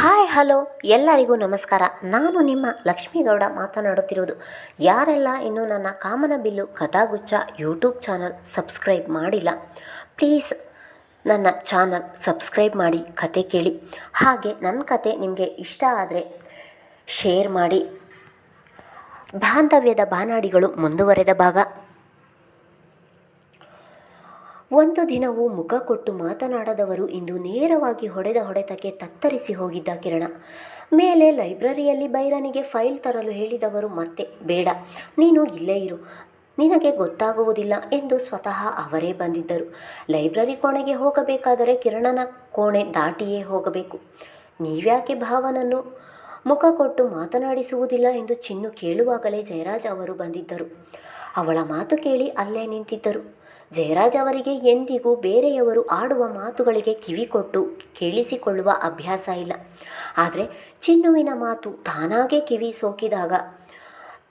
Hi hello ಎಲ್ಲರಿಗೂ ನಮಸ್ಕಾರ. ನಾನು ನಿಮ್ಮ ಲಕ್ಷ್ಮೀಗೌಡ ಮಾತನಾಡುತ್ತಿರುವುದು. ಯಾರೆಲ್ಲ ಇನ್ನೂ ನನ್ನ ಕಾಮನಬಿಲ್ಲು ಕಥಾಗುಚ್ಛ ಯೂಟ್ಯೂಬ್ ಚಾನಲ್ ಸಬ್ಸ್ಕ್ರೈಬ್ ಮಾಡಿಲ್ಲ, ಪ್ಲೀಸ್ ನನ್ನ ಚಾನಲ್ ಸಬ್ಸ್ಕ್ರೈಬ್ ಮಾಡಿ ಕತೆ ಕೇಳಿ. ಹಾಗೆ ನನ್ನ ಕತೆ ನಿಮಗೆ ಇಷ್ಟ ಆದರೆ ಶೇರ್ ಮಾಡಿ. ಬಾಂಧವ್ಯದ ಬಾನಾಡಿಗಳು ಮುಂದುವರೆದ ಭಾಗ. ಒಂದು ದಿನವೂ ಮುಖ ಕೊಟ್ಟು ಮಾತನಾಡದವರು ಇಂದು ನೇರವಾಗಿ ಹೊಡೆದ ಹೊಡೆತಕ್ಕೆ ತತ್ತರಿಸಿ ಹೋಗಿದ್ದ ಕಿರಣ. ಮೇಲೆ ಲೈಬ್ರರಿಯಲ್ಲಿ ಬೈರನಿಗೆ ಫೈಲ್ ತರಲು ಹೇಳಿದವರು ಮತ್ತೆ ಬೇಡ, ನೀನು ಇಲ್ಲೇ ಇರು, ನಿನಗೆ ಗೊತ್ತಾಗುವುದಿಲ್ಲ ಎಂದು ಸ್ವತಃ ಅವರೇ ಬಂದಿದ್ದರು. ಲೈಬ್ರರಿ ಕೋಣೆಗೆ ಹೋಗಬೇಕಾದರೆ ಕಿರಣನ ಕೋಣೆ ದಾಟಿಯೇ ಹೋಗಬೇಕು. ನೀವ್ಯಾಕೆ ಭಾವನನ್ನು ಮುಖ ಕೊಟ್ಟು ಮಾತನಾಡಿಸುವುದಿಲ್ಲ ಎಂದು ಚಿನ್ನು ಕೇಳುವಾಗಲೇ ಜಯರಾಜ್ ಅವರು ಬಂದಿದ್ದರು. ಅವಳ ಮಾತು ಕೇಳಿ ಅಲ್ಲೇ ನಿಂತಿದ್ದರು. ಜಯರಾಜ್ ಅವರಿಗೆ ಎಂದಿಗೂ ಬೇರೆಯವರು ಆಡುವ ಮಾತುಗಳಿಗೆ ಕಿವಿ ಕೊಟ್ಟು ಕೇಳಿಸಿಕೊಳ್ಳುವ ಅಭ್ಯಾಸ ಇಲ್ಲ. ಆದರೆ ಚಿನ್ನುವಿನ ಮಾತು ತಾನಾಗೇ ಕಿವಿ ಸೋಕಿದಾಗ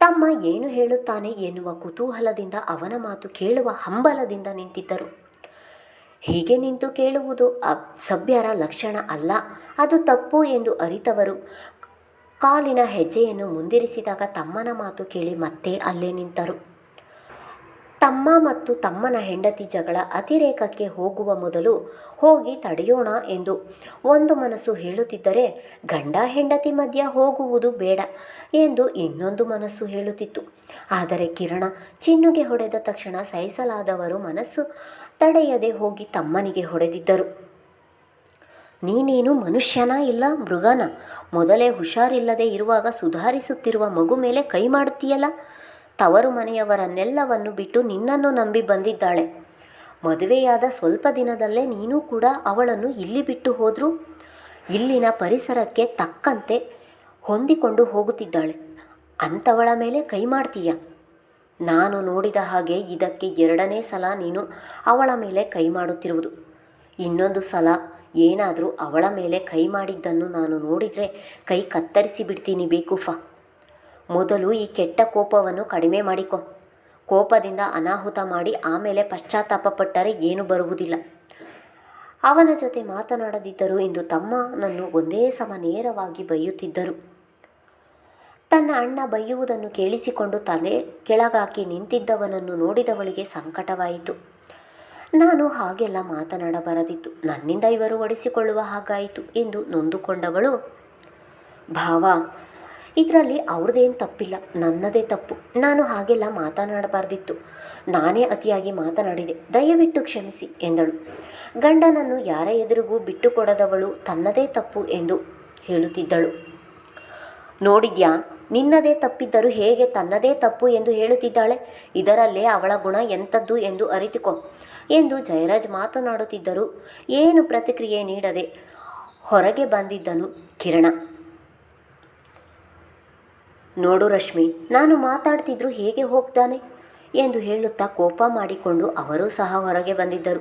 ತಮ್ಮ ಏನು ಹೇಳುತ್ತಾನೆ ಎನ್ನುವ ಕುತೂಹಲದಿಂದ ಅವನ ಮಾತು ಕೇಳುವ ಹಂಬಲದಿಂದ ನಿಂತಿದ್ದರು. ಹೀಗೆ ನಿಂತು ಕೇಳುವುದು ಸಭ್ಯರ ಲಕ್ಷಣ ಅಲ್ಲ, ಅದು ತಪ್ಪು ಎಂದು ಅರಿತವರು ಕಾಲಿನ ಹೆಜ್ಜೆಯನ್ನು ಮುಂದಿರಿಸಿದಾಗ ತಮ್ಮನ ಮಾತು ಕೇಳಿ ಮತ್ತೆ ಅಲ್ಲೇ ನಿಂತರು. ತಮ್ಮ ಮತ್ತು ತಮ್ಮನ ಹೆಂಡತಿ ಜಗಳ ಅತಿರೇಕಕ್ಕೆ ಹೋಗುವ ಮೊದಲು ಹೋಗಿ ತಡೆಯೋಣ ಎಂದು ಒಂದು ಮನಸ್ಸು ಹೇಳುತ್ತಿದ್ದರೆ, ಗಂಡ ಹೆಂಡತಿ ಮಧ್ಯ ಹೋಗುವುದು ಬೇಡ ಎಂದು ಇನ್ನೊಂದು ಮನಸ್ಸು ಹೇಳುತ್ತಿತ್ತು. ಆದರೆ ಕಿರಣ ಚಿನ್ನುಗೆ ಹೊಡೆದ ತಕ್ಷಣ ಸಹಿಸಲಾದವರು ಮನಸ್ಸು ತಡೆಯದೆ ಹೋಗಿ ತಮ್ಮನಿಗೆ ಹೊಡೆದಿದ್ದರು. ನೀನೇನು ಮನುಷ್ಯನ ಇಲ್ಲ ಮೃಗನ? ಮೊದಲೇ ಹುಷಾರಿಲ್ಲದೆ ಇರುವಾಗ ಸುಧಾರಿಸುತ್ತಿರುವ ಮಗು ಮೇಲೆ ಕೈ ಮಾಡುತ್ತೀಯಲ್ಲ. ತವರು ಮನೆಯವರನ್ನೆಲ್ಲವನ್ನು ಬಿಟ್ಟು ನಿನ್ನನ್ನು ನಂಬಿ ಬಂದಿದ್ದಾಳೆ. ಮದುವೆಯಾದ ಸ್ವಲ್ಪ ದಿನದಲ್ಲೇ ನೀನು ಕೂಡ ಅವಳನ್ನು ಇಲ್ಲಿ ಬಿಟ್ಟು ಹೋದರೂ ಇಲ್ಲಿನ ಪರಿಸರಕ್ಕೆ ತಕ್ಕಂತೆ ಹೊಂದಿಕೊಂಡು ಹೋಗುತ್ತಿದ್ದಾಳೆ. ಅಂಥವಳ ಮೇಲೆ ಕೈ ಮಾಡ್ತೀಯ? ನಾನು ನೋಡಿದ ಹಾಗೆ ಇದಕ್ಕೆ 2ನೇ ಸಲ ನೀನು ಅವಳ ಮೇಲೆ ಕೈ ಮಾಡುತ್ತಿರುವುದು. ಇನ್ನೊಂದು ಸಲ ಏನಾದರೂ ಅವಳ ಮೇಲೆ ಕೈ ಮಾಡಿದ್ದನ್ನು ನಾನು ನೋಡಿದರೆ ಕೈ ಕತ್ತರಿಸಿ ಬಿಡ್ತೀನಿ ಬೇಕೂಫ. ಮೊದಲು ಈ ಕೆಟ್ಟ ಕೋಪವನ್ನು ಕಡಿಮೆ ಮಾಡಿಕೊ. ಕೋಪದಿಂದ ಅನಾಹುತ ಮಾಡಿ ಆಮೇಲೆ ಪಶ್ಚಾತ್ತಾಪ ಪಟ್ಟರೆ ಏನೂ ಬರುವುದಿಲ್ಲ. ಅವನ ಜೊತೆ ಮಾತನಾಡದಿದ್ದರೂ ಇಂದು ತಮ್ಮನನ್ನು ಒಂದೇ ಸಮ ನೇರವಾಗಿ ಬೈಯುತ್ತಿದ್ದರು. ತನ್ನ ಅಣ್ಣ ಬೈಯುವುದನ್ನು ಕೇಳಿಸಿಕೊಂಡು ತಲೆ ಕೆಳಗಾಕಿ ನಿಂತಿದ್ದವನನ್ನು ನೋಡಿದವಳಿಗೆ ಸಂಕಟವಾಯಿತು. ನಾನು ಹಾಗೆಲ್ಲ ಮಾತನಾಡಬಾರದಿತ್ತು, ನನ್ನಿಂದ ಇವರು ಒಡಿಸಿಕೊಳ್ಳುವ ಹಾಗಾಯಿತು ಎಂದು ನೊಂದುಕೊಂಡವಳು, ಭಾವ ಇದರಲ್ಲಿ ಅವ್ರದ್ದೇನು ತಪ್ಪಿಲ್ಲ, ನನ್ನದೇ ತಪ್ಪು. ನಾನು ಹಾಗೆಲ್ಲ ಮಾತನಾಡಬಾರ್ದಿತ್ತು, ನಾನೇ ಅತಿಯಾಗಿ ಮಾತನಾಡಿದೆ, ದಯವಿಟ್ಟು ಕ್ಷಮಿಸಿ ಎಂದಳು. ಗಂಡನನ್ನು ಯಾರ ಎದುರಿಗೂ ಬಿಟ್ಟುಕೊಡದವಳು ತನ್ನದೇ ತಪ್ಪು ಎಂದು ಹೇಳುತ್ತಿದ್ದಳು. ನೋಡಿದ್ಯಾ, ನಿನ್ನದೇ ತಪ್ಪಿದ್ದರೂ ಹೇಗೆ ತನ್ನದೇ ತಪ್ಪು ಎಂದು ಹೇಳುತ್ತಿದ್ದಾಳೆ. ಇದರಲ್ಲೇ ಅವಳ ಗುಣ ಎಂಥದ್ದು ಎಂದು ಅರಿತುಕೋ ಎಂದು ಜಯರಾಜ್ ಮಾತನಾಡುತ್ತಿದ್ದರು. ಏನು ಪ್ರತಿಕ್ರಿಯೆ ನೀಡದೆ ಹೊರಗೆ ಬಂದಿದ್ದನು ಕಿರಣ. ನೋಡು ರಶ್ಮಿ, ನಾನು ಮಾತಾಡ್ತಿದ್ರು ಹೇಗೆ ಹೋಗ್ತಾನೆ ಎಂದು ಹೇಳುತ್ತಾ ಕೋಪ ಮಾಡಿಕೊಂಡು ಅವರೂ ಸಹ ಹೊರಗೆ ಬಂದಿದ್ದರು.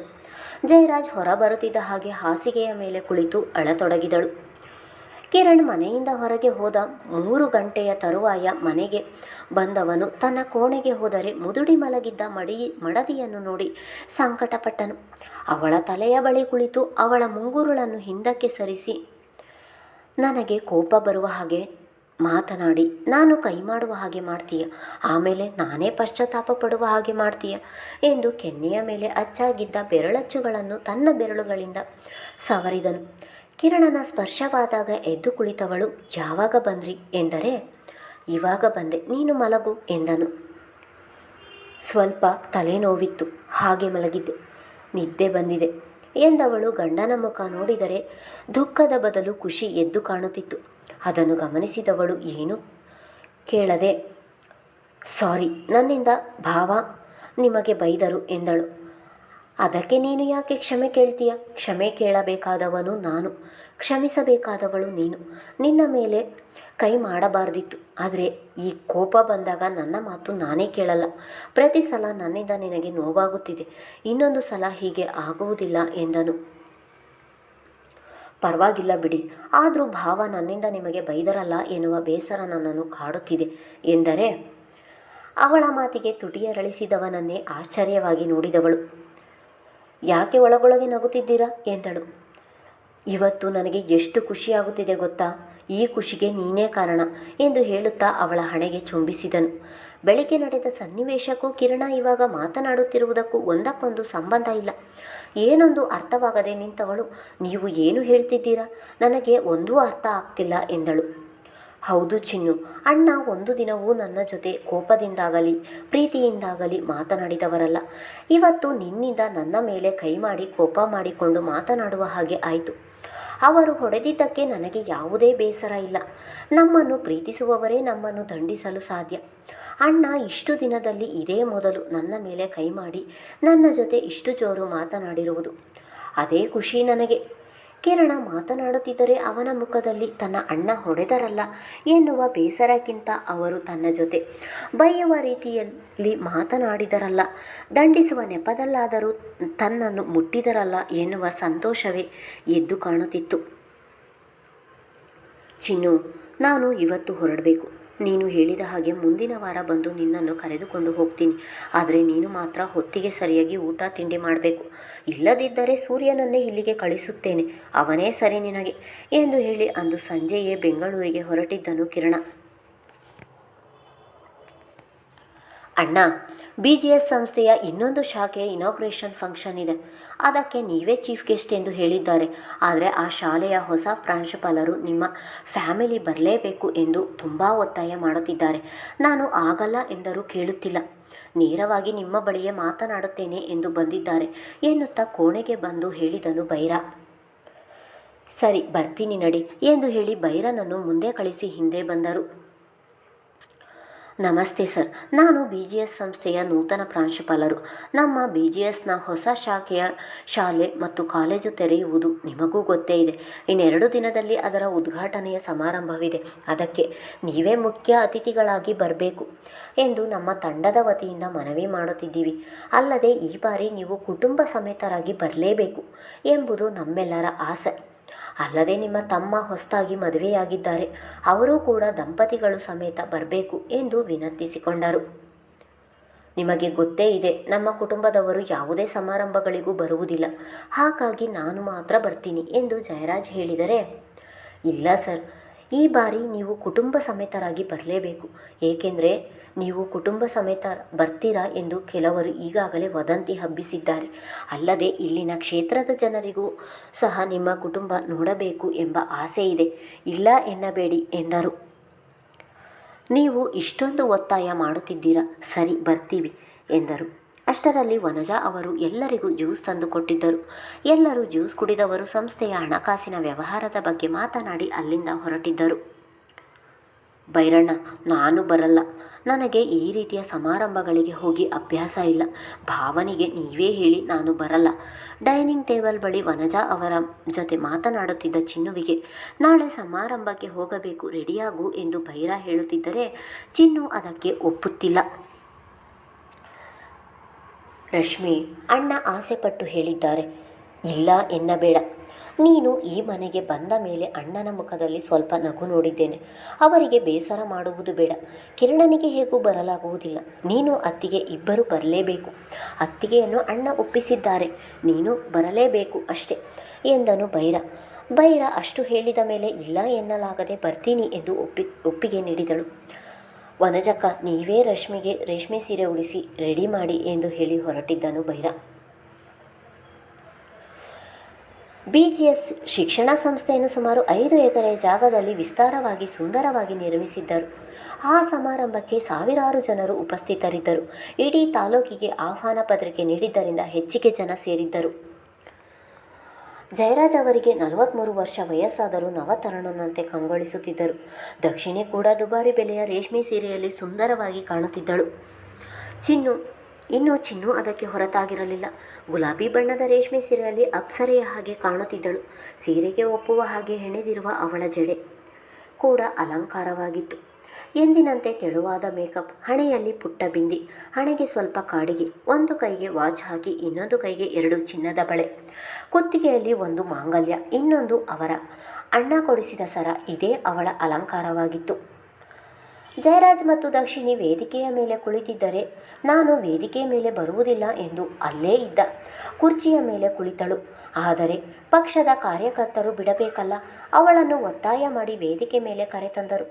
ಜಯರಾಜ್ ಹೊರ ಬರುತ್ತಿದ್ದ ಹಾಗೆ ಹಾಸಿಗೆಯ ಮೇಲೆ ಕುಳಿತು ಅಳತೊಡಗಿದಳು. ಕಿರಣ್ ಮನೆಯಿಂದ ಹೊರಗೆ ಹೋದ 3 ಗಂಟೆಯ ತರುವಾಯ ಮನೆಗೆ ಬಂದವನು ತನ್ನ ಕೋಣೆಗೆ ಹೋದರೆ ಮುದುಡಿ ಮಲಗಿದ್ದ ಮಡದಿಯನ್ನು ನೋಡಿ ಸಂಕಟಪಟ್ಟನು. ಅವಳ ತಲೆಯ ಬಳಿ ಕುಳಿತು ಅವಳ ಮುಂಗುರುಳನ್ನು ಹಿಂದಕ್ಕೆ ಸರಿಸಿ, ನನಗೆ ಕೋಪ ಬರುವ ಹಾಗೆ ಮಾತನಾಡಿ ನಾನು ಕೈ ಮಾಡುವ ಹಾಗೆ ಮಾಡ್ತೀಯ, ಆಮೇಲೆ ನಾನೇ ಪಶ್ಚಾತ್ತಾಪ ಪಡುವ ಹಾಗೆ ಮಾಡ್ತೀಯ ಎಂದು ಕೆನ್ನೆಯ ಮೇಲೆ ಅಚ್ಚಾಗಿದ್ದ ಬೆರಳಚ್ಚುಗಳನ್ನು ತನ್ನ ಬೆರಳುಗಳಿಂದ ಸವರಿದನು. ಕಿರಣನ ಸ್ಪರ್ಶವಾದಾಗ ಎದ್ದು ಕುಳಿತವಳು, ಯಾವಾಗ ಬಂದ್ರಿ ಎಂದರೆ, ಇವಾಗ ಬಂದೆ, ನೀನು ಮಲಗು ಎಂದನು. ಸ್ವಲ್ಪ ತಲೆನೋವಿತ್ತು, ಹಾಗೆ ಮಲಗಿದ್ದೆ, ನಿದ್ದೆ ಬಂದಿದೆ ಎಂದವಳು. ಗಂಡನ ಮುಖ ನೋಡಿದರೆ ದುಃಖದ ಬದಲು ಖುಷಿ ಎದ್ದು ಕಾಣುತ್ತಿತ್ತು. ಅದನ್ನು ಗಮನಿಸಿದವಳು ಏನು ಕೇಳದೆ, ಸಾರಿ, ನನ್ನಿಂದ ಭಾವ ನಿಮಗೆ ಬೈದರು ಎಂದಳು. ಅದಕ್ಕೆ ನೀನು ಯಾಕೆ ಕ್ಷಮೆ ಕೇಳ್ತೀಯ? ಕ್ಷಮೆ ಕೇಳಬೇಕಾದವನು ನಾನು, ಕ್ಷಮಿಸಬೇಕಾದವಳು ನೀನು. ನಿನ್ನ ಮೇಲೆ ಕೈ ಮಾಡಬಾರ್ದಿತ್ತು, ಆದರೆ ಈ ಕೋಪ ಬಂದಾಗ ನನ್ನ ಮಾತು ನಾನೇ ಕೇಳಲ್ಲ. ಪ್ರತಿ ಸಲ ನನ್ನಿಂದ ನಿನಗೆ ನೋವಾಗುತ್ತಿದೆ, ಇನ್ನೊಂದು ಸಲ ಹೀಗೆ ಆಗುವುದಿಲ್ಲ ಎಂದನು. ಪರವಾಗಿಲ್ಲ ಬಿಡಿ, ಆದರೂ ಭಾವ ನನ್ನಿಂದ ನಿಮಗೆ ಬೈದರಲ್ಲ ಎನ್ನುವ ಬೇಸರ ನನ್ನನ್ನು ಕಾಡುತ್ತಿದೆ ಎಂದರೆ, ಅವಳ ಮಾತಿಗೆ ತುಟಿಯರಳಿಸಿದವನನ್ನೇ ಆಶ್ಚರ್ಯವಾಗಿ ನೋಡಿದವಳು. ಯಾಕೆ ಒಳಗೊಳಗೆ ನಗುತ್ತಿದ್ದೀರಾ ಎಂದಳು. ಇವತ್ತು ನನಗೆ ಎಷ್ಟು ಖುಷಿಯಾಗುತ್ತಿದೆ ಗೊತ್ತಾ? ಈ ಖುಷಿಗೆ ನೀನೇ ಕಾರಣ ಎಂದು ಹೇಳುತ್ತಾ ಅವಳ ಹಣೆಗೆ ಚುಂಬಿಸಿದನು. ಬೆಳಿಗ್ಗೆ ನಡೆದ ಸನ್ನಿವೇಶಕ್ಕೂ ಕಿರಣ ಇವಾಗ ಮಾತನಾಡುತ್ತಿರುವುದಕ್ಕೂ ಒಂದಕ್ಕೊಂದು ಸಂಬಂಧ ಇಲ್ಲ. ಏನೊಂದು ಅರ್ಥವಾಗದೆ ನಿಂತವಳು, ನೀವು ಏನು ಹೇಳ್ತಿದ್ದೀರಾ, ನನಗೆ ಒಂದೂ ಅರ್ಥ ಆಗ್ತಿಲ್ಲ ಎಂದಳು. ಹೌದು ಚಿನ್ನು, ಅಣ್ಣ ಒಂದು ದಿನವೂ ನನ್ನ ಜೊತೆ ಕೋಪದಿಂದಾಗಲಿ ಪ್ರೀತಿಯಿಂದಾಗಲಿ ಮಾತನಾಡಿದವರಲ್ಲ. ಇವತ್ತು ನಿನ್ನಿಂದ ನನ್ನ ಮೇಲೆ ಕೈ ಮಾಡಿ ಕೋಪ ಮಾಡಿಕೊಂಡು ಮಾತನಾಡುವ ಹಾಗೆ ಆಯಿತು. ಅವರು ಹೊಡೆದಿದ್ದಕ್ಕೆ ನನಗೆ ಯಾವುದೇ ಬೇಸರ ಇಲ್ಲ. ನಮ್ಮನ್ನು ಪ್ರೀತಿಸುವವರೇ ನಮ್ಮನ್ನು ದಂಡಿಸಲು ಸಾಧ್ಯ. ಅಣ್ಣ ಇಷ್ಟು ದಿನದಲ್ಲಿ ಇದೇ ಮೊದಲು ನನ್ನ ಮೇಲೆ ಕೈ ಮಾಡಿ ನನ್ನ ಜೊತೆ ಇಷ್ಟು ಜೋರು ಮಾತನಾಡಿರುವುದು. ಅದೇ ಖುಷಿ ನನಗೆ. ಕಿರಣ ಮಾತನಾಡುತ್ತಿದ್ದರೆ ಅವನ ಮುಖದಲ್ಲಿ ತನ್ನ ಅಣ್ಣ ಹೊಡೆದರಲ್ಲ ಎನ್ನುವ ಬೇಸರಕ್ಕಿಂತ ಅವರು ತನ್ನ ಜೊತೆ ಬೈಯುವ ರೀತಿಯಲ್ಲಿ ಮಾತನಾಡಿದರಲ್ಲ, ದಂಡಿಸುವ ನೆಪದಲ್ಲಾದರೂ ತನ್ನನ್ನು ಮುಟ್ಟಿದರಲ್ಲ ಎನ್ನುವ ಸಂತೋಷವೇ ಎದ್ದು ಕಾಣುತ್ತಿತ್ತು. ಚಿನ್ನು, ನಾನು ಇವತ್ತು ಹೊರಡಬೇಕು. ನೀನು ಹೇಳಿದ ಹಾಗೆ ಮುಂದಿನ ವಾರ ಬಂದು ನಿನ್ನನ್ನು ಕರೆದುಕೊಂಡು ಹೋಗ್ತೀನಿ. ಆದರೆ ನೀನು ಮಾತ್ರ ಹೊತ್ತಿಗೆ ಸರಿಯಾಗಿ ಊಟ ತಿಂಡಿ ಮಾಡಬೇಕು. ಇಲ್ಲದಿದ್ದರೆ ಸೂರ್ಯನನ್ನೇ ಇಲ್ಲಿಗೆ ಕಳಿಸುತ್ತೇನೆ, ಅವನೇ ಸರಿ ನಿನಗೆ ಎಂದು ಹೇಳಿ ಅಂದು ಸಂಜೆಯೇ ಬೆಂಗಳೂರಿಗೆ ಹೊರಟಿದ್ದನು ಕಿರಣ. ಅಣ್ಣ, BGS ಸಂಸ್ಥೆಯ ಇನ್ನೊಂದು ಶಾಖೆಯ ಇನಾಗ್ರೇಷನ್ ಫಂಕ್ಷನ್ ಇದೆ. ಅದಕ್ಕೆ ನೀವೇ ಚೀಫ್ ಗೆಸ್ಟ್ ಎಂದು ಹೇಳಿದ್ದಾರೆ. ಆದರೆ ಆ ಶಾಲೆಯ ಹೊಸ ಪ್ರಾಂಶುಪಾಲರು ನಿಮ್ಮ ಫ್ಯಾಮಿಲಿ ಬರಲೇಬೇಕು ಎಂದು ತುಂಬ ಒತ್ತಾಯ ಮಾಡುತ್ತಿದ್ದಾರೆ. ನಾನು ಆಗಲ್ಲ ಎಂದರೂ ಕೇಳುತ್ತಿಲ್ಲ. ನೇರವಾಗಿ ನಿಮ್ಮ ಬಳಿಯೇ ಮಾತನಾಡುತ್ತೇನೆ ಎಂದು ಬಂದಿದ್ದಾರೆ ಎನ್ನುತ್ತಾ ಕೋಣೆಗೆ ಬಂದು ಹೇಳಿದನು ಬೈರ. ಸರಿ, ಬರ್ತೀನಿ ನಡಿ ಎಂದು ಹೇಳಿ ಬೈರನನ್ನು ಮುಂದೆ ಕಳಿಸಿ ಹಿಂದೆ ಬಂದರು. ನಮಸ್ತೆ ಸರ್, ನಾನು BGS ಸಂಸ್ಥೆಯ ನೂತನ ಪ್ರಾಂಶುಪಾಲರು. ನಮ್ಮ BGSನ ಹೊಸ ಶಾಖೆಯ ಶಾಲೆ ಮತ್ತು ಕಾಲೇಜು ತೆರೆಯುವುದು ನಿಮಗೂ ಗೊತ್ತೇ ಇದೆ. ಇನ್ನೆರಡು ದಿನದಲ್ಲಿ ಅದರ ಉದ್ಘಾಟನೆಯ ಸಮಾರಂಭವಿದೆ. ಅದಕ್ಕೆ ನೀವೇ ಮುಖ್ಯ ಅತಿಥಿಗಳಾಗಿ ಬರಬೇಕು ಎಂದು ನಮ್ಮ ತಂಡದ ವತಿಯಿಂದ ಮನವಿ ಮಾಡುತ್ತಿದ್ದೀವಿ. ಅಲ್ಲದೆ ಈ ಬಾರಿ ನೀವು ಕುಟುಂಬ ಸಮೇತರಾಗಿ ಬರಲೇಬೇಕು ಎಂಬುದು ನಮ್ಮೆಲ್ಲರ ಆಸೆ. ಅಲ್ಲದೆ ನಿಮ್ಮ ತಮ್ಮ ಹೊಸದಾಗಿ ಮದುವೆಯಾಗಿದ್ದಾರೆ, ಅವರೂ ಕೂಡ ದಂಪತಿಗಳು ಸಮೇತ ಬರಬೇಕು ಎಂದು ವಿನಂತಿಸಿಕೊಂಡರು. ನಿಮಗೆ ಗೊತ್ತೇ ಇದೆ, ನಮ್ಮ ಕುಟುಂಬದವರು ಯಾವುದೇ ಸಮಾರಂಭಗಳಿಗೂ ಬರುವುದಿಲ್ಲ. ಹಾಗಾಗಿ ನಾನು ಮಾತ್ರ ಬರ್ತೀನಿ ಎಂದು ಜಯರಾಜ್ ಹೇಳಿದರೆ, ಇಲ್ಲ ಸರ್, ಈ ಬಾರಿ ನೀವು ಕುಟುಂಬ ಸಮೇತರಾಗಿ ಬರಲೇಬೇಕು. ಏಕೆಂದರೆ ನೀವು ಕುಟುಂಬ ಸಮೇತ ಬರ್ತೀರಾ ಎಂದು ಕೆಲವರು ಈಗಾಗಲೇ ವದಂತಿ ಹಬ್ಬಿಸಿದ್ದಾರೆ. ಅಲ್ಲದೆ ಇಲ್ಲಿನ ಕ್ಷೇತ್ರದ ಜನರಿಗೂ ಸಹ ನಿಮ್ಮ ಕುಟುಂಬ ನೋಡಬೇಕು ಎಂಬ ಆಸೆ ಇದೆ. ಇಲ್ಲ ಎನ್ನಬೇಡಿ ಎಂದರು. ನೀವು ಇಷ್ಟೊಂದು ಒತ್ತಾಯ ಮಾಡುತ್ತಿದ್ದೀರಾ, ಸರಿ ಬರ್ತೀವಿ ಎಂದರು. ಅಷ್ಟರಲ್ಲಿ ವನಜಾ ಅವರು ಎಲ್ಲರಿಗೂ ಜ್ಯೂಸ್ ತಂದು ಕೊಟ್ಟಿದ್ದರು. ಎಲ್ಲರೂ ಜ್ಯೂಸ್ ಕುಡಿದವರು ಸಂಸ್ಥೆಯ ಹಣಕಾಸಿನ ವ್ಯವಹಾರದ ಬಗ್ಗೆ ಮಾತನಾಡಿ ಅಲ್ಲಿಂದ ಹೊರಟಿದ್ದರು. ಬೈರಣ್ಣ, ನಾನು ಬರಲ್ಲ. ನನಗೆ ಈ ರೀತಿಯ ಸಮಾರಂಭಗಳಿಗೆ ಹೋಗಿ ಅಭ್ಯಾಸ ಇಲ್ಲ. ಭಾವನಿಗೆ ನೀವೇ ಹೇಳಿ ನಾನು ಬರಲ್ಲ. ಡೈನಿಂಗ್ ಟೇಬಲ್ ಬಳಿ ವನಜಾ ಅವರ ಜೊತೆ ಮಾತನಾಡುತ್ತಿದ್ದ ಚಿನ್ನುವಿಗೆ ನಾಳೆ ಸಮಾರಂಭಕ್ಕೆ ಹೋಗಬೇಕು, ರೆಡಿಯಾಗು ಎಂದು ಬೈರ ಹೇಳುತ್ತಿದ್ದರೆ ಚಿನ್ನು ಅದಕ್ಕೆ ಒಪ್ಪುತ್ತಿಲ್ಲ. ರಶ್ಮಿ, ಅಣ್ಣ ಆಸೆಪಟ್ಟು ಹೇಳಿದ್ದಾರೆ, ಇಲ್ಲ ಎನ್ನಬೇಡ. ನೀನು ಈ ಮನೆಗೆ ಬಂದ ಮೇಲೆ ಅಣ್ಣನ ಮುಖದಲ್ಲಿ ಸ್ವಲ್ಪ ನಗು ನೋಡಿದ್ದೇನೆ. ಅವರಿಗೆ ಬೇಸರ ಮಾಡುವುದು ಬೇಡ. ಕಿರಣನಿಗೆ ಹೇಗೂ ಬರಲಾಗುವುದಿಲ್ಲ. ನೀನು ಅತ್ತಿಗೆ ಇಬ್ಬರು ಬರಲೇಬೇಕು. ಅತ್ತಿಗೆಯನ್ನು ಅಣ್ಣ ಒಪ್ಪಿಸಿದ್ದಾರೆ, ನೀನು ಬರಲೇಬೇಕು ಅಷ್ಟೇ ಎಂದನು ಬೈರ ಅಷ್ಟು ಹೇಳಿದ ಮೇಲೆ ಇಲ್ಲ ಎನ್ನಲಾಗದೆ ಬರ್ತೀನಿ ಎಂದು ಒಪ್ಪಿಗೆ ನೀಡಿದಳು. ವನಜಕ್ಕ, ನೀವೇ ರಶ್ಮಿಗೆ ರೇಷ್ಮೆ ಸೀರೆ ಉಡಿಸಿ ರೆಡಿ ಮಾಡಿ ಎಂದು ಹೇಳಿ ಹೊರಟಿದ್ದನು ಬೈರ. BGS ಶಿಕ್ಷಣ ಸಂಸ್ಥೆಯನ್ನು ಸುಮಾರು 5 ಎಕರೆ ಜಾಗದಲ್ಲಿ ವಿಸ್ತಾರವಾಗಿ ಸುಂದರವಾಗಿ ನಿರ್ಮಿಸಿದ್ದರು. ಆ ಸಮಾರಂಭಕ್ಕೆ ಸಾವಿರಾರು ಜನರು ಉಪಸ್ಥಿತರಿದ್ದರು. ಇಡೀ ತಾಲೂಕಿಗೆ ಆಹ್ವಾನ ಪತ್ರಿಕೆ ನೀಡಿದ್ದರಿಂದ ಹೆಚ್ಚಿಗೆ ಜನ ಸೇರಿದ್ದರು. ಜಯರಾಜ್ ಅವರಿಗೆ 43 ವರ್ಷ ವಯಸ್ಸಾದರೂ ನವತರುಣನಂತೆ ಕಂಗೊಳಿಸುತ್ತಿದ್ದರು. ದಕ್ಷಿಣೆ ಕೂಡ ದುಬಾರಿ ಬೆಲೆಯ ರೇಷ್ಮೆ ಸೀರೆಯಲ್ಲಿ ಸುಂದರವಾಗಿ ಕಾಣುತ್ತಿದ್ದಳು. ಚಿನ್ನು ಅದಕ್ಕೆ ಹೊರತಾಗಿರಲಿಲ್ಲ. ಗುಲಾಬಿ ಬಣ್ಣದ ರೇಷ್ಮೆ ಸೀರೆಯಲ್ಲಿ ಅಪ್ಸರೆಯ ಹಾಗೆ ಕಾಣುತ್ತಿದ್ದಳು. ಸೀರೆಗೆ ಒಪ್ಪುವ ಹಾಗೆ ಹೆಣೆದಿರುವ ಅವಳ ಜಡೆ ಕೂಡ ಅಲಂಕಾರವಾಗಿತ್ತು. ಎಂದಿನಂತೆ ತೆಳುವಾದ ಮೇಕಪ್, ಹಣೆಯಲ್ಲಿ ಪುಟ್ಟ ಬಿಂದಿ, ಹಣೆಗೆ ಸ್ವಲ್ಪ ಕಾಡಿಗೆ, ಒಂದು ಕೈಗೆ ವಾಚ್ ಹಾಕಿ ಇನ್ನೊಂದು ಕೈಗೆ 2 ಚಿನ್ನದ ಬಳೆ, ಕುತ್ತಿಗೆಯಲ್ಲಿ ಒಂದು ಮಾಂಗಲ್ಯ, ಇನ್ನೊಂದು ಅವರ ಅಣ್ಣ ಕೊಡಿಸಿದ ಸರ. ಇದೇ ಅವಳ ಅಲಂಕಾರವಾಗಿತ್ತು. ಜಯರಾಜ್ ಮತ್ತು ದಕ್ಷಿಣಿ ವೇದಿಕೆಯ ಮೇಲೆ ಕುಳಿತಿದ್ದರೆ ನಾನು ವೇದಿಕೆಯ ಮೇಲೆ ಬರುವುದಿಲ್ಲ ಎಂದು ಅಲ್ಲೇ ಇದ್ದ ಕುರ್ಚಿಯ ಮೇಲೆ ಕುಳಿತಳು. ಆದರೆ ಪಕ್ಷದ ಕಾರ್ಯಕರ್ತರು ಬಿಡಬೇಕಲ್ಲ, ಅವಳನ್ನು ಒತ್ತಾಯ ಮಾಡಿ ವೇದಿಕೆ ಮೇಲೆ ಕರೆತಂದರು.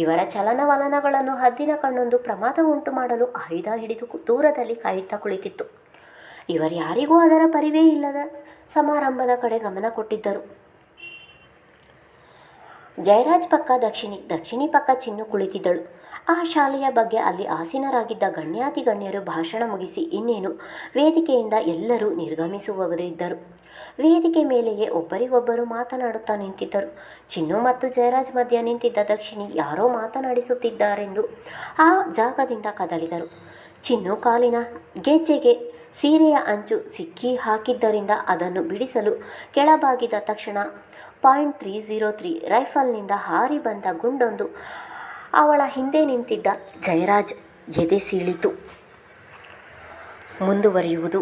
ಇವರ ಚಲನವಲನಗಳನ್ನು ಹದ್ದಿನ ಕಣ್ಣೊಂದು ಪ್ರಮಾದ ಉಂಟು ಮಾಡಲು ಆಯುಧ ಹಿಡಿದು ದೂರದಲ್ಲಿ ಕಾಯುತ್ತಾ ಕುಳಿತಿತ್ತು. ಇವರ್ಯಾರಿಗೂ ಅದರ ಪರಿವೇ ಇಲ್ಲದ ಸಮಾರಂಭದ ಕಡೆ ಗಮನ ಕೊಟ್ಟಿದ್ದರು. ಜಯರಾಜ್ ಪಕ್ಕ ದಕ್ಷಿಣಿ ಪಕ್ಕ ಚಿನ್ನು ಕುಳಿತಿದ್ದಳು. ಆ ಶಾಲೆಯ ಬಗ್ಗೆ ಅಲ್ಲಿ ಆಸೀನರಾಗಿದ್ದ ಗಣ್ಯಾತಿಗಣ್ಯರು ಭಾಷಣ ಮುಗಿಸಿ ಇನ್ನೇನು ವೇದಿಕೆಯಿಂದ ಎಲ್ಲರೂ ನಿರ್ಗಮಿಸುವವರಿದ್ದರು. ವೇದಿಕೆ ಮೇಲೆಯೇ ಒಬ್ಬರಿಗೊಬ್ಬರು ಮಾತನಾಡುತ್ತಾ ನಿಂತಿದ್ದರು. ಚಿನ್ನು ಮತ್ತು ಜಯರಾಜ್ ಮಧ್ಯ ನಿಂತಿದ್ದ ದಕ್ಷಿಣಿ ಯಾರೋ ಮಾತನಾಡಿಸುತ್ತಿದ್ದಾರೆಂದು ಆ ಜಾಗದಿಂದ ಕದಲಿದರು. ಚಿನ್ನು ಕಾಲಿನ ಗೆಜ್ಜೆಗೆ ಸೀರೆಯ ಅಂಚು ಸಿಕ್ಕಿ ಹಾಕಿದ್ದರಿಂದ ಅದನ್ನು ಬಿಡಿಸಲು ಕೆಳಬಾಗಿದ ತಕ್ಷಣ .303 ರೈಫಲ್ನಿಂದ ಹಾರಿ ಬಂದ ಗುಂಡೊಂದು ಅವಳ ಹಿಂದೆ ನಿಂತಿದ್ದ ಜಯರಾಜ್ ಎದೆ ಸೀಳಿತು. ಮುಂದುವರಿಯುವುದು.